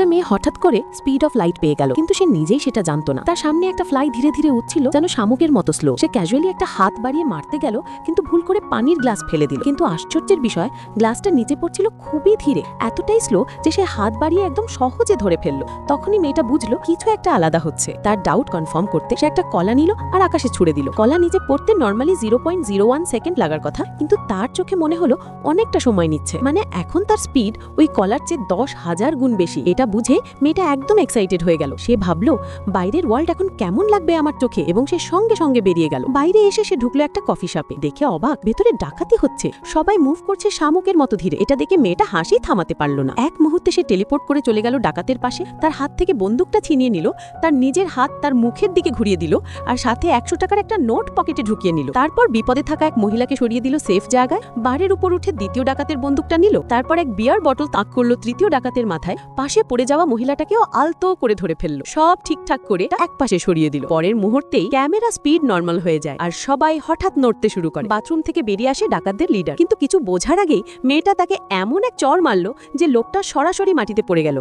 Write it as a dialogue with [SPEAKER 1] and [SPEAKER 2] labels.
[SPEAKER 1] একটা মেয়ে হঠাৎ করে স্পিড অফ লাইট পেয়ে গেল, কিন্তু সে নিজেই সেটা জানতো না। তার সামনে একটা ফ্লাই ধীরে ধীরে উঠছিল, যেন শামুকের মতো স্লো। সে ক্যাজুয়ালি একটা হাত বাড়িয়ে মারতে গেল, কিন্তু ভুল করে পানির গ্লাস ফেলে দিল। কিন্তু আশ্চর্যের বিষয়, গ্লাসটা নিচে পড়ছিল খুবই ধীরে, এতটাই স্লো যে সে হাত বাড়িয়ে একদম সহজে ধরে ফেললো। তখনই মেয়েটা বুঝলো কিছু একটা আলাদা হচ্ছে। তার ডাউট কনফার্ম করতে সে একটা কলা নিল আর আকাশে ছুড়ে দিল। কলা নিচে পড়তে নর্মালি 0.01 সেকেন্ড লাগার কথা, কিন্তু তার চোখে মনে হলো অনেকটা সময় নিচ্ছে। মানে এখন তার স্পিড ওই কলার চেয়ে 10,000 গুণ বেশি। এটা বুঝে মেয়েটা একদম এক্সাইটেড হয়ে গেল। সে ভাবলো বাইরের ওয়ার্ল্ড এখন কেমন লাগবে আমার চোখে, এবং সে সঙ্গে সঙ্গে বেরিয়ে গেল। বাইরে এসে সে ঢুকলো একটা কফি শপে। দেখে অবাক, ভেতরে ডাকাতি হচ্ছে, সবাই মুভ করছে শামুকের মতো ধীরে। এটা দেখে মেয়েটা হাসি থামাতে পারলো না। এক মুহূর্তে সে টেলিপোর্ট করে চলে গেল ডাকাতের পাশে, তার হাত থেকে বন্দুকটা ছিনিয়ে নিল, তার নিজের হাত তার মুখের দিকে ঘুরিয়ে দিল, আর সাথে 100 টাকার একটা নোট পকেটে ঢুকিয়ে নিল। তারপর বিপদে থাকা এক মহিলাকে সরিয়ে দিল সেফ জায়গায়। বারের উপর উঠে দ্বিতীয় ডাকাতের বন্দুকটা নিল, তারপর এক বিয়ার বটল তাক করলো তৃতীয় ডাকাতের মাথায়। পাশে পড়ে যাওয়া মহিলাটাকেও আলতো করে ধরে ফেললো। সব ঠিকঠাক করে এক পাশে সরিয়ে দিল। পরের মুহূর্তেই ক্যামেরা স্পিড নর্মাল হয়ে যায়, আর সবাই হঠাৎ নড়তে শুরু করে। বাথরুম থেকে বেরিয়ে আসে ডাকাতদের লিডার, কিন্তু কিছু বোঝার আগেই মেয়েটা তাকে এমন এক চড় মারল যে লোকটা সরাসরি মাটিতে পড়ে গেল।